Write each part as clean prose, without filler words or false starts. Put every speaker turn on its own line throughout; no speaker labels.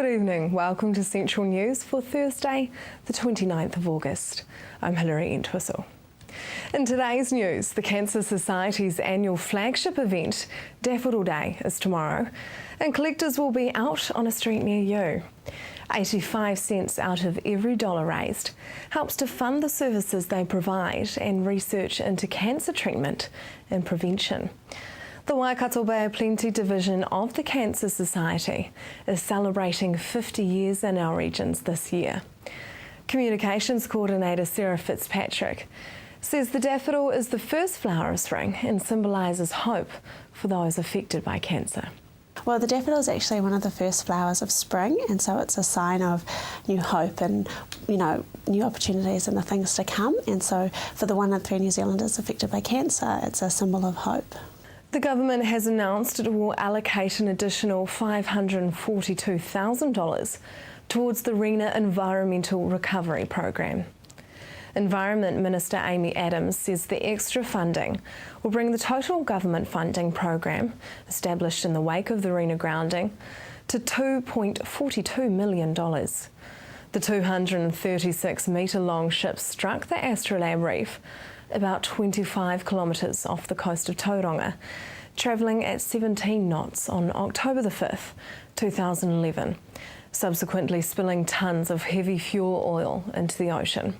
Good evening. Welcome to Central News for Thursday, the 29th of August. I'm Hilary Entwistle. In today's news, the Cancer Society's annual flagship event, Daffodil Day, is tomorrow, and collectors will be out on a street near you. 85 cents out of every dollar raised helps to fund the services they provide and research into cancer treatment and prevention. The Waikato Bay of Plenty division of the Cancer Society is celebrating 50 years in our regions this year. Communications Coordinator Sarah Fitzpatrick says the daffodil is the first flower of spring and symbolises hope for those affected by cancer.
Well, the daffodil is actually one of the first flowers of spring, and so it's a sign of new hope and, new opportunities and the things to come. And so for the 1 in 3 New Zealanders affected by cancer, it's a symbol of hope.
The government has announced it will allocate an additional $542,000 towards the RENA Environmental Recovery Program. Environment Minister Amy Adams says the extra funding will bring the total government funding program, established in the wake of the RENA grounding, to $2.42 million. The 236-metre-long ship struck the Astrolabe Reef about 25 kilometres off the coast of Tauranga, travelling at 17 knots on October the 5th, 2011, subsequently spilling tonnes of heavy fuel oil into the ocean.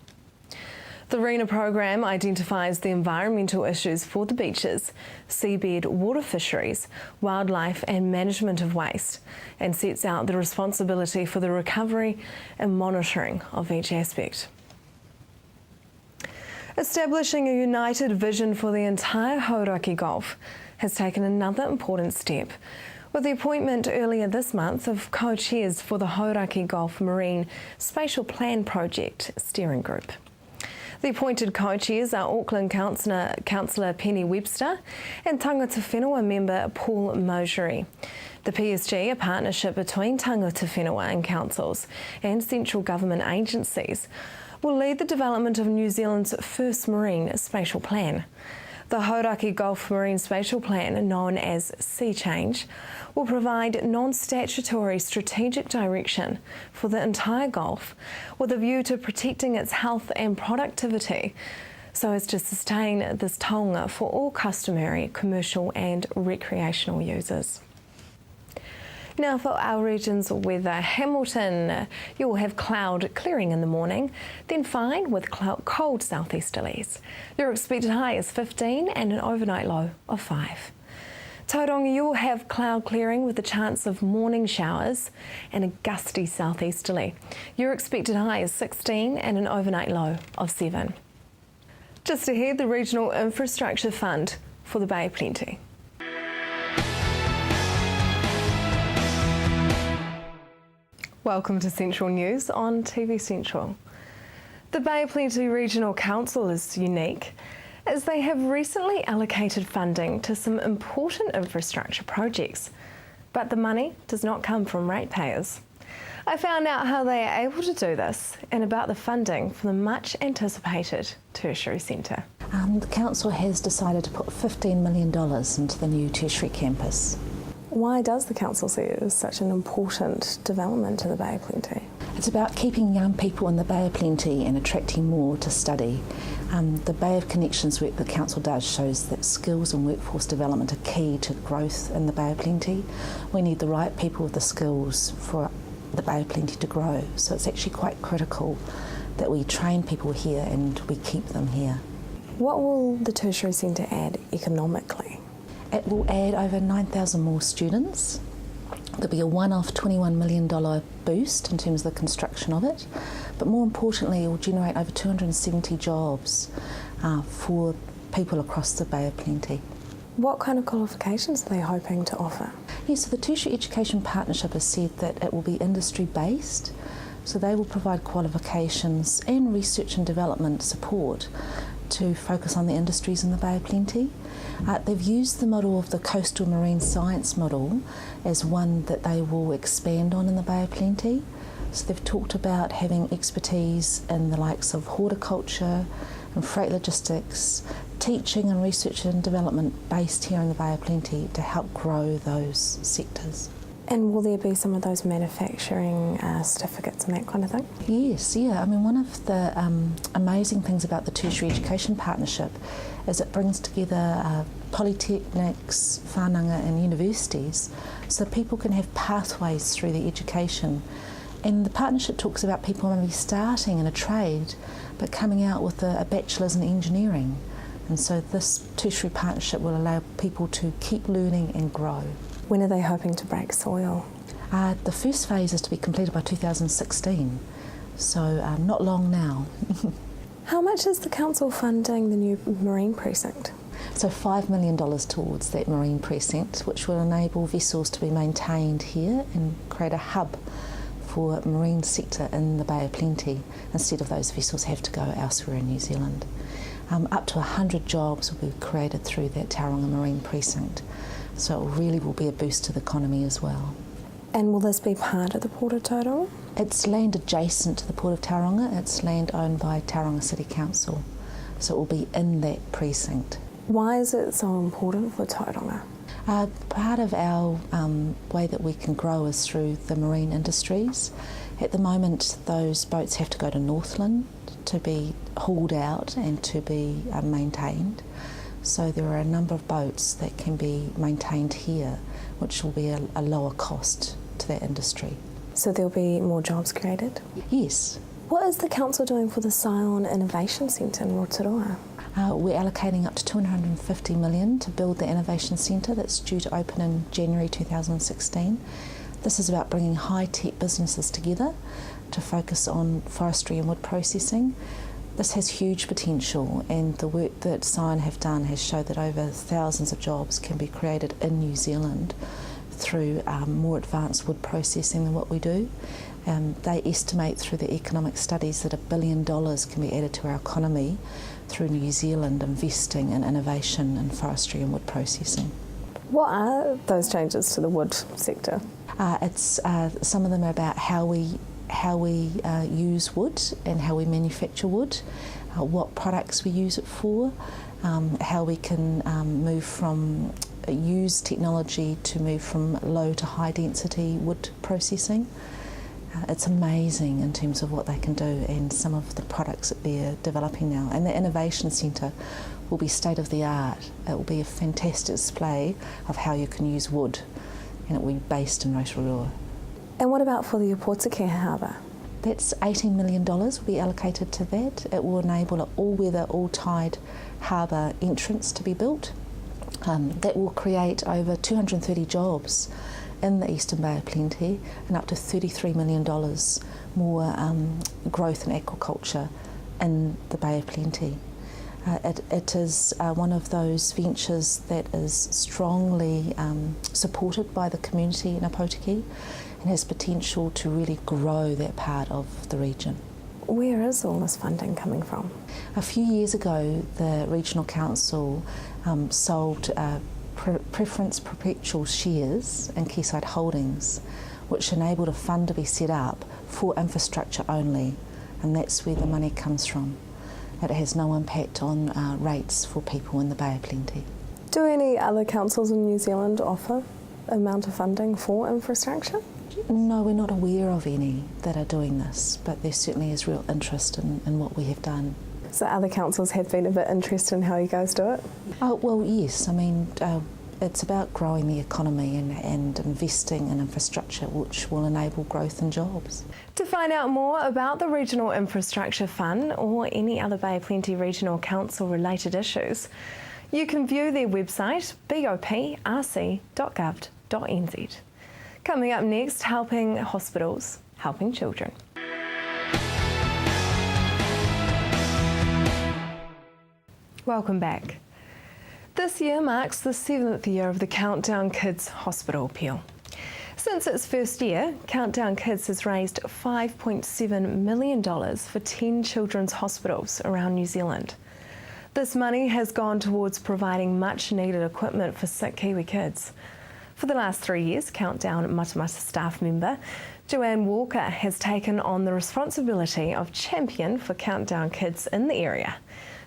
The RENA program identifies the environmental issues for the beaches, seabed, water fisheries, wildlife and management of waste, and sets out the responsibility for the recovery and monitoring of each aspect. Establishing a united vision for the entire Hauraki Gulf has taken another important step with the appointment earlier this month of co-chairs for the Hauraki Gulf Marine Spatial Plan Project Steering Group. The appointed co-chairs are Auckland Councillor Penny Webster and Tangata Whenua member Paul Moshery. The PSG, a partnership between Tangata Whenua and councils and central government agencies, will lead the development of New Zealand's first marine spatial plan. The Hauraki Gulf Marine Spatial Plan, known as Sea Change, will provide non-statutory strategic direction for the entire Gulf with a view to protecting its health and productivity so as to sustain this taonga for all customary, commercial and recreational users. Now for our region's weather. Hamilton, you will have cloud clearing in the morning, then fine with cold southeasterlies. Your expected high is 15 and an overnight low of 5. Tauranga, you will have cloud clearing with a chance of morning showers and a gusty southeasterly. Your expected high is 16 and an overnight low of 7. Just ahead, the Regional Infrastructure Fund for the Bay of Plenty. Welcome to Central News on TV Central. The Bay of Plenty Regional Council is unique as they have recently allocated funding to some important infrastructure projects, but the money does not come from ratepayers. I found out how they are able to do this and about the funding for the much anticipated tertiary centre.
The council has decided to put $15 million into the new tertiary campus.
Why does the council see it as such an important development in the Bay of Plenty?
It's about keeping young people in the Bay of Plenty and attracting more to study. The Bay of Connections work the council does shows that skills and workforce development are key to growth in the Bay of Plenty. We need the right people with the skills for the Bay of Plenty to grow, so it's actually quite critical that we train people here and we keep them here.
What will the tertiary centre add economically?
It will add over 9,000 more students. There'll be a one-off $21 million boost in terms of the construction of it, but more importantly it will generate over 270 jobs for people across the Bay of Plenty.
What kind of qualifications are they hoping to offer?
Yes, so the Tertiary Education Partnership has said that it will be industry-based, so they will provide qualifications and research and development support to focus on the industries in the Bay of Plenty. They've used the model of the Coastal Marine Science model as one that they will expand on in the Bay of Plenty. So they've talked about having expertise in the likes of horticulture and freight logistics, teaching and research and development based here in the Bay of Plenty to help grow those sectors.
And will there be some of those manufacturing certificates and that kind of thing?
Yes, yeah. I mean, one of the amazing things about the Tertiary Education Partnership is it brings together polytechnics, whānanga and universities so people can have pathways through their education. And the partnership talks about people maybe starting in a trade but coming out with a bachelor's in engineering. And so this tertiary partnership will allow people to keep learning and grow.
When are they hoping to break soil?
The first phase is to be completed by 2016, so not long now.
How much is the council funding the new marine precinct?
So $5 million towards that marine precinct, which will enable vessels to be maintained here and create a hub for marine sector in the Bay of Plenty, instead of those vessels have to go elsewhere in New Zealand. Up to 100 jobs will be created through that Tauranga Marine Precinct, so it really will be a boost to the economy as well.
And will this be part of the Port of Tauranga?
It's land adjacent to the Port of Tauranga. It's land owned by Tauranga City Council, so it will be in that precinct.
Why is it so important for Tauranga?
Part of our way that we can grow is through the marine industries. At the moment, those boats have to go to Northland to be hauled out and to be maintained. So there are a number of boats that can be maintained here, which will be a lower cost to that industry.
So there'll be more jobs created?
Yes.
What is the council doing for the Scion Innovation Centre in Rotorua?
We're allocating up to $250 million to build the Innovation Centre that's due to open in January 2016. This is about bringing high-tech businesses together to focus on forestry and wood processing. This has huge potential, and the work that Scion have done has showed that over thousands of jobs can be created in New Zealand through more advanced wood processing than what we do. They estimate through the economic studies that $1 billion can be added to our economy through New Zealand investing in innovation in forestry and wood processing.
What are those changes to the wood sector?
Some of them are about how we use wood and how we manufacture wood, what products we use it for, how we can move from use technology to move from low to high density wood processing. It's amazing in terms of what they can do and some of the products that they're developing now. And the Innovation Centre will be state of the art. It will be a fantastic display of how you can use wood, and it will be based in Rotorua.
And what about for the Opotiki Harbour?
That's $18 million will be allocated to that. It will enable an all-weather, all-tide harbour entrance to be built. That will create over 230 jobs in the Eastern Bay of Plenty and up to $33 million more growth in aquaculture in the Bay of Plenty. It is one of those ventures that is strongly supported by the community in Opotiki and has potential to really grow that part of the region.
Where is all this funding coming from?
A few years ago, the Regional Council sold preference perpetual shares in Quayside Holdings, which enabled a fund to be set up for infrastructure only, and that's where the money comes from. It has no impact on rates for people in the Bay of Plenty.
Do any other councils in New Zealand offer amount of funding for infrastructure?
No, we're not aware of any that are doing this, but there certainly is real interest in what we have done.
So other councils have been a bit interested in how you guys do it?
Oh, well, yes. I mean, it's about growing the economy and investing in infrastructure, which will enable growth and jobs.
To find out more about the Regional Infrastructure Fund or any other Bay of Plenty Regional Council related issues, you can view their website boprc.gov.nz. Coming up next, helping hospitals, helping children. Welcome back. This year marks the 7th year of the Countdown Kids Hospital Appeal. Since its first year, Countdown Kids has raised $5.7 million for 10 children's hospitals around New Zealand. This money has gone towards providing much needed equipment for sick Kiwi kids. For the last 3 years, Countdown Matamata staff member Joanne Walker has taken on the responsibility of champion for Countdown Kids in the area.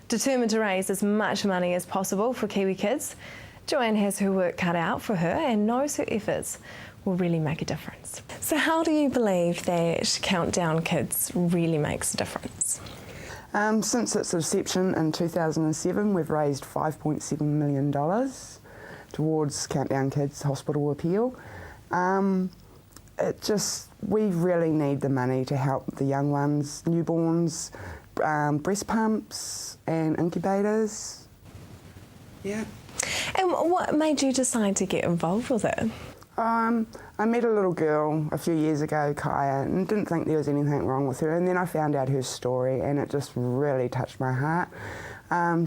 Determined to raise as much money as possible for Kiwi kids, Joanne has her work cut out for her and knows her efforts will really make a difference. So how do you believe that Countdown Kids really makes a difference?
Since its inception in 2007, we've raised $5.7 million towards Countdown Kids Hospital Appeal. We really need the money to help the young ones, newborns, breast pumps and incubators. Yeah.
And what made you decide to get involved with it?
I met a little girl a few years ago, Kaya, and didn't think there was anything wrong with her, and then I found out her story and it just really touched my heart.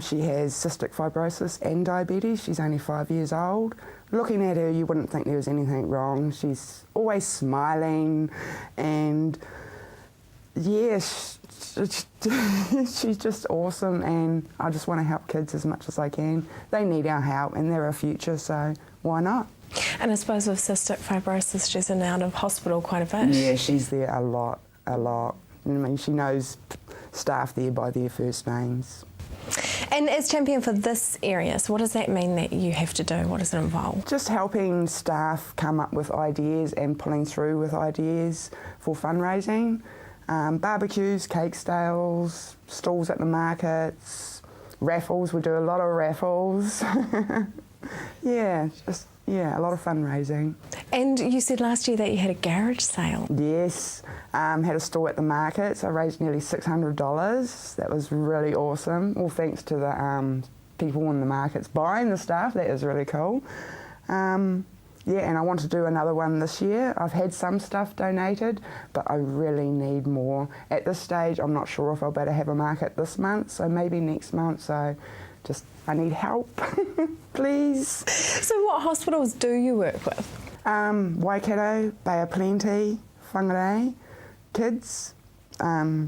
She has cystic fibrosis and diabetes. She's only 5 years old. Looking at her, you wouldn't think there was anything wrong. She's always smiling, and she's just awesome, and I just want to help kids as much as I can. They need our help and they're our future, so why not?
And I suppose with cystic fibrosis, she's in and out of hospital quite a bit.
Yeah, she's there a lot. I mean, she knows staff there by their first names.
And as champion for this area, so what does that mean that you have to do? What does it involve?
Just helping staff come up with ideas and pulling through with ideas for fundraising. Barbecues, cake sales, stalls at the markets, raffles. We do a lot of raffles. A lot of fundraising.
And you said last year that you had a garage sale.
Yes, had a stall at the markets. I raised nearly $600. That was really awesome. All thanks to the people in the markets buying the stuff. That is really cool. And I want to do another one this year. I've had some stuff donated, but I really need more. At this stage, I'm not sure if I'll better have a market this month, so maybe next month. So I need help, please.
So what hospitals do you work with?
Waikato, Bay of Plenty, Whangarei, Kids,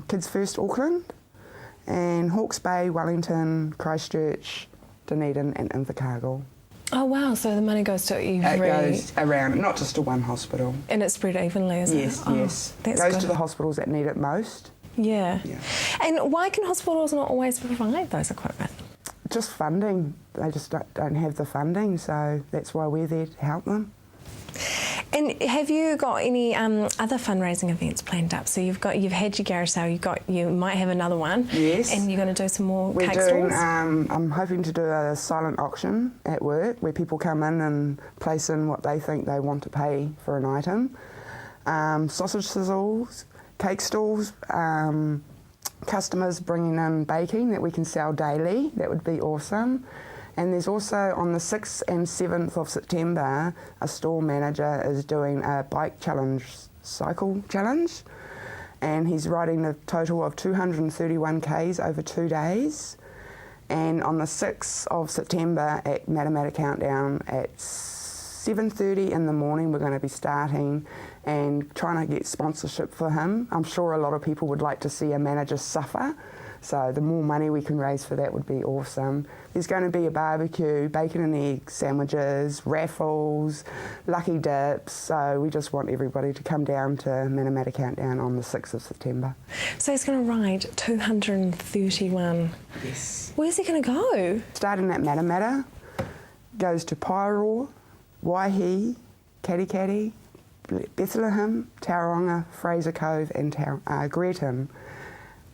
Kids First Auckland, and Hawke's Bay, Wellington, Christchurch, Dunedin and Invercargill.
Oh wow, so the money goes to every...
It goes around, not just to one hospital.
And it's spread evenly, isn't it?
Yes.
That's
goes
good.
to the hospitals that need it most.
Yeah. And why can hospitals not always provide those equipment?
Just funding. They just don't have the funding, so that's why we're there to help them.
And have you got any other fundraising events planned up? So you've had your garage sale, you might have another one.
Yes.
And you're going to do some more
We're
cake
doing,
stalls?
I'm hoping to do a silent auction at work where people come in and place in what they think they want to pay for an item. Sausage sizzles, cake stalls, customers bringing in baking that we can sell daily. That would be awesome. And there's also on the 6th and 7th of September, a store manager is doing a bike challenge, cycle challenge, and he's riding a total of 231 Ks over 2 days. And on the 6th of September at Matamata Countdown at 7:30 in the morning, we're going to be starting and trying to get sponsorship for him. I'm sure a lot of people would like to see a manager suffer. So the more money we can raise for that would be awesome. There's going to be a barbecue, bacon and egg sandwiches, raffles, lucky dips. So we just want everybody to come down to Matamata Countdown on the 6th of September.
So he's going to ride 231.
Yes.
Where's he going to go?
Starting at Matamata, goes to Paeroa, Waihi, Katikati, Bethlehem, Tauranga, Fraser Cove and Greaton.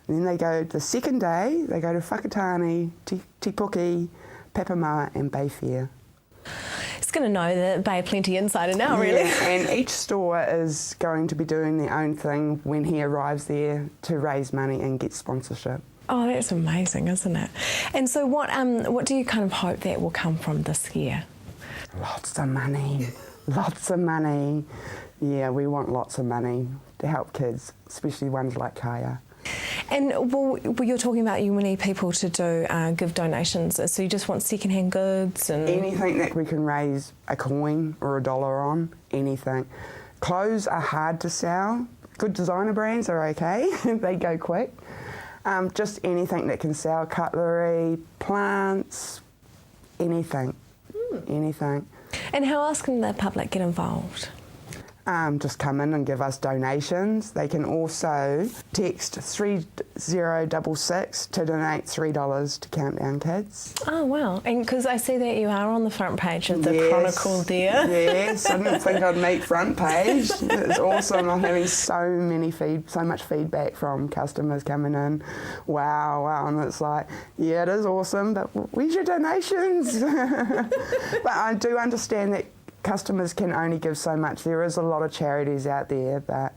And then they go the second day, they go to Whakatane, Te Puke, Papamoa and Bayfair.
He's going to know the Bay of Plenty insider now, really.
Yeah, and each store is going to be doing their own thing when he arrives there to raise money and get sponsorship.
Oh, that's amazing, isn't it? And so what do you kind of hope that will come from this year?
Lots of money, lots of money. Yeah, we want lots of money to help kids, especially ones like Kaya.
And well, you're talking about you need people to give donations, so you just want second-hand goods and...
Anything that we can raise a coin or $1 on, anything. Clothes are hard to sell. Good designer brands are okay, they go quick. Just anything that can sell, cutlery, plants, anything, anything.
And how else can the public get involved?
just come in and give us donations. They can also text 3066 to donate $3 to Countdown Kids.
Oh, wow. And because I see that you are on the front page of the
Yes.
Chronicle there.
Yes, I didn't think I'd make front page. It's awesome. I'm having so much feedback from customers coming in. Wow. And it's like, yeah, it is awesome, but where's your donations? But I do understand that customers can only give so much. There is a lot of charities out there, but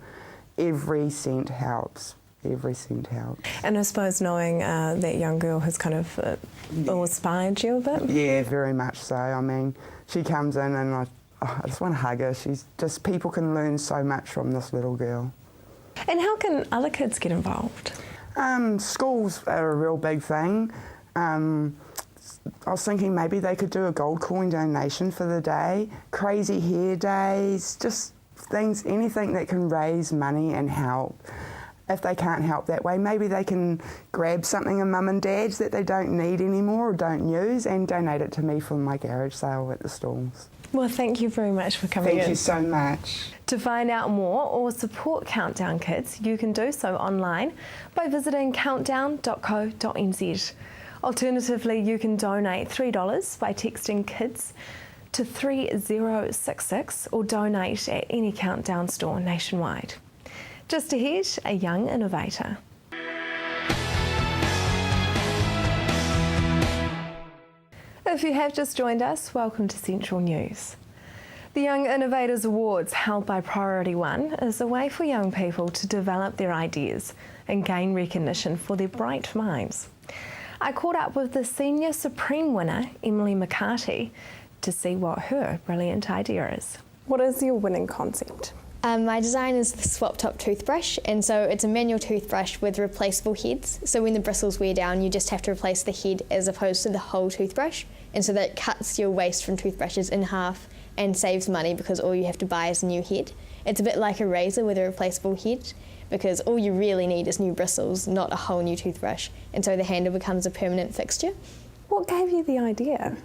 every cent helps. Every cent helps.
And I suppose knowing that young girl has kind of inspired you a bit.
Yeah, very much so. I mean, she comes in and I just want to hug her. People can learn so much from this little girl.
And how can other kids get involved?
Schools are a real big thing. I was thinking maybe they could do a gold coin donation for the day, crazy hair days, just things, anything that can raise money and help. If they can't help that way, maybe they can grab something in mum and dad's that they don't need anymore or don't use and donate it to me for my garage sale at the stalls.
Well, thank you very much for coming in.
Thank you so much.
To find out more or support Countdown Kids, you can do so online by visiting countdown.co.nz. Alternatively, you can donate $3 by texting KIDS to 3066 or donate at any Countdown store nationwide. Just ahead, a young innovator. If you have just joined us, welcome to Central News. The Young Innovators Awards, held by Priority One, is a way for young people to develop their ideas and gain recognition for their bright minds. I caught up with the Senior Supreme winner, Emily McCarty, to see what her brilliant idea is. What is your winning concept?
My design is the swap top toothbrush, and so it's a manual toothbrush with replaceable heads. So when the bristles wear down, you just have to replace the head as opposed to the whole toothbrush, and so that cuts your waste from toothbrushes in half and saves money because all you have to buy is a new head. It's a bit like a razor with a replaceable head, because all you really need is new bristles, not a whole new toothbrush, and so the handle becomes a permanent fixture.
What gave you the idea?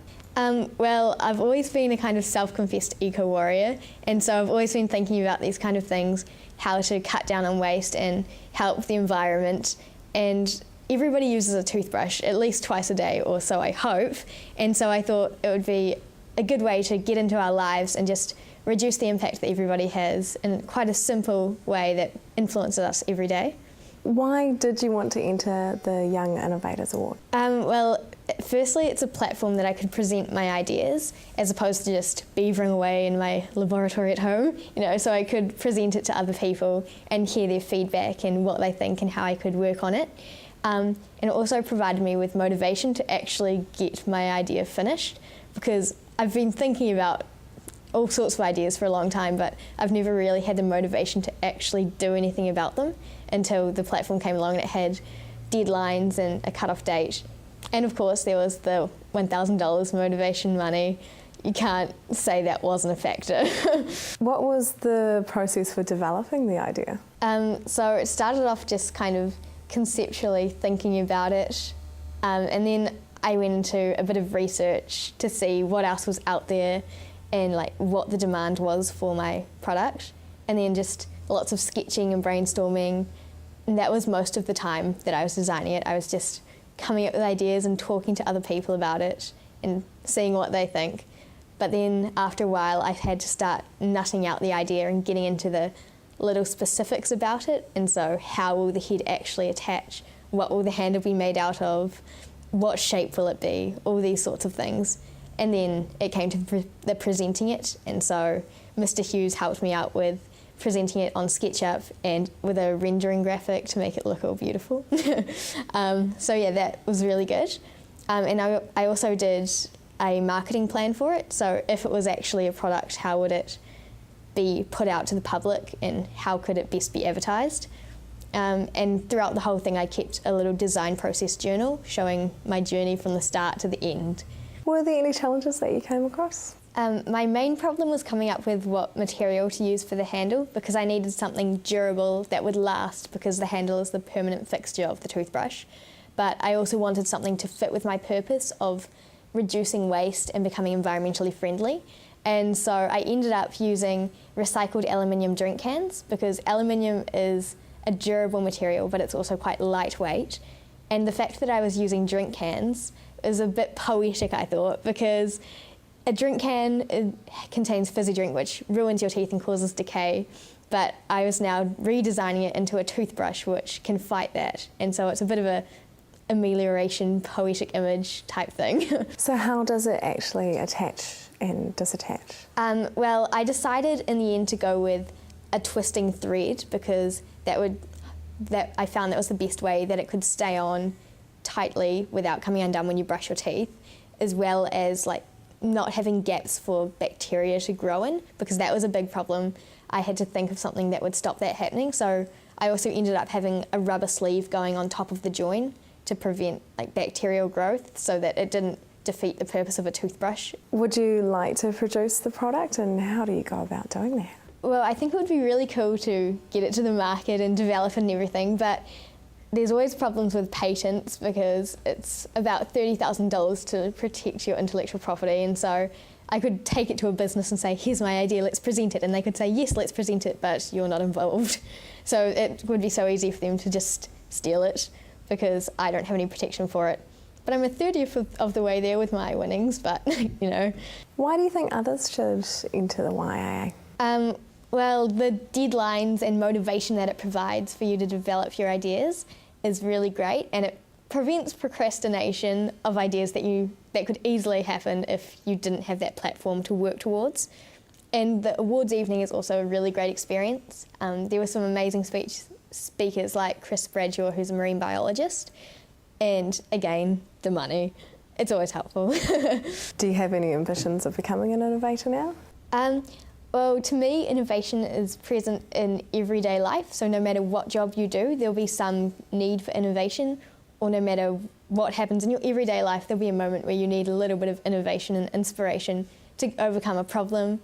Well, I've always been a kind of self-confessed eco-warrior, and so I've always been thinking about these kind of things, how to cut down on waste and help the environment. And everybody uses a toothbrush at least twice a day, or so I hope, and so I thought it would be a good way to get into our lives and just reduce the impact that everybody has in quite a simple way that influences us every day.
Why did you want to enter the Young Innovators Award?
Well, firstly, it's a platform that I could present my ideas as opposed to just beavering away in my laboratory at home, so I could present it to other people and hear their feedback and what they think and how I could work on it. And it also provided me with motivation to actually get my idea finished, because I've been thinking about all sorts of ideas for a long time, but I've never really had the motivation to actually do anything about them until the platform came along and it had deadlines and a cut-off date. And of course there was the $1,000 motivation money. You can't say that wasn't a factor.
What was the process for developing the idea?
So it started off just kind of conceptually thinking about it, and then I went into a bit of research to see what else was out there and what the demand was for my product, and then just lots of sketching and brainstorming. And that was most of the time that I was designing it. I was just coming up with ideas and talking to other people about it and seeing what they think. But then after a while I had to start nutting out the idea and getting into the little specifics about it. And so how will the head actually attach? What will the handle be made out of? What shape will it be? All these sorts of things. And then it came to the presenting it, and so Mr. Hughes helped me out with presenting it on SketchUp and with a rendering graphic to make it look all beautiful. So yeah, that was really good. And I also did a marketing plan for it, so if it was actually a product, how would it be put out to the public and how could it best be advertised? And throughout the whole thing I kept a little design process journal showing my journey from the start to the end.
Were there any challenges that you came across?
My main problem was coming up with what material to use for the handle, because I needed something durable that would last, because the handle is the permanent fixture of the toothbrush. But I also wanted something to fit with my purpose of reducing waste and becoming environmentally friendly. And so I ended up using recycled aluminium drink cans because aluminium is a durable material, but it's also quite lightweight. And the fact that I was using drink cans is a bit poetic, I thought, because a drink can contains fizzy drink, which ruins your teeth and causes decay. But I was now redesigning it into a toothbrush, which can fight that. And so it's a bit of a amelioration, poetic image type thing.
So how does it actually attach and disattach?
Well, I decided in the end to go with a twisting thread because I found that was the best way that it could stay on tightly without coming undone when you brush your teeth, as well as like not having gaps for bacteria to grow in, because that was a big problem. I had to think of something that would stop that happening. So I also ended up having a rubber sleeve going on top of the join to prevent like bacterial growth so that it didn't defeat the purpose of a toothbrush.
Would you like to produce the product, and how do you go about doing that?
Well, I think it would be really cool to get it to the market and develop and everything, but there's always problems with patents because it's about $30,000 to protect your intellectual property, and so I could take it to a business and say, here's my idea, let's present it, and they could say, yes, let's present it, but you're not involved. So it would be so easy for them to just steal it because I don't have any protection for it. But I'm a 30th of the way there with my winnings, but, you know.
Why do you think others should enter the YIA?
Well, the deadlines and motivation that it provides for you to develop your ideas is really great, and it prevents procrastination of ideas that could easily happen if you didn't have that platform to work towards. And the awards evening is also a really great experience. There were some amazing speakers like Chris Bradshaw, who's a marine biologist, and again, the money. It's always helpful.
Do you have any ambitions of becoming an innovator now?
Well, to me, innovation is present in everyday life, so no matter what job you do, there'll be some need for innovation, or no matter what happens in your everyday life, there'll be a moment where you need a little bit of innovation and inspiration to overcome a problem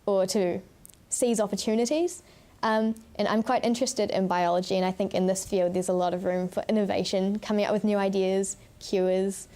or to seize opportunities. And I'm quite interested in biology, and I think in this field there's a lot of room for innovation, coming up with new ideas, cures,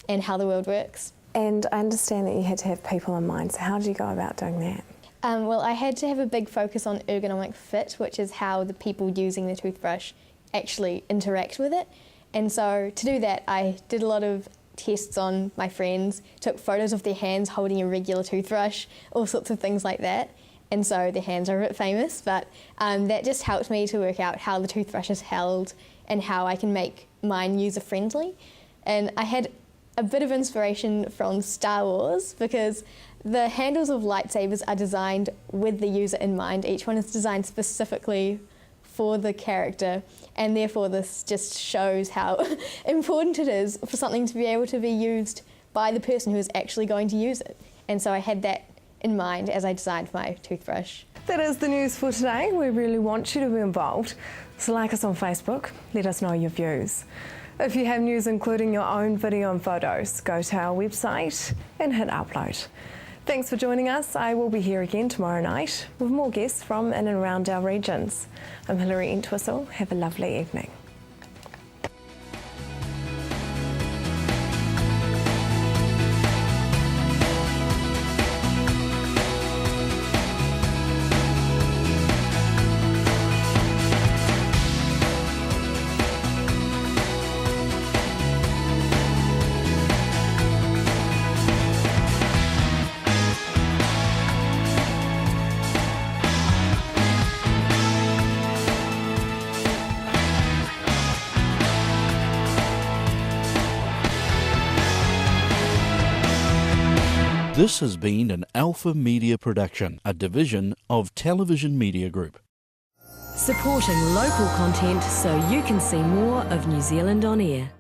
and how the world works.
And I understand that you had to have people in mind, so how did you go about doing that?
Well, I had to have a big focus on ergonomic fit, which is how the people using the toothbrush actually interact with it. And so to do that, I did a lot of tests on my friends, took photos of their hands holding a regular toothbrush, all sorts of things like that. And so their hands are a bit famous, but that just helped me to work out how the toothbrush is held and how I can make mine user-friendly. And I had a bit of inspiration from Star Wars because the handles of lightsabers are designed with the user in mind. Each one is designed specifically for the character, and therefore this just shows how important it is for something to be able to be used by the person who is actually going to use it. And so I had that in mind as I designed my toothbrush.
That is the news for today. We really want you to be involved. So like us on Facebook, let us know your views. If you have news including your own video and photos, go to our website and hit upload. Thanks for joining us. I will be here again tomorrow night with more guests from in and around our regions. I'm Hilary Entwistle. Have a lovely evening.
This has been an Alpha Media production, a division of Television Media Group.
Supporting local content so you can see more of New Zealand on air.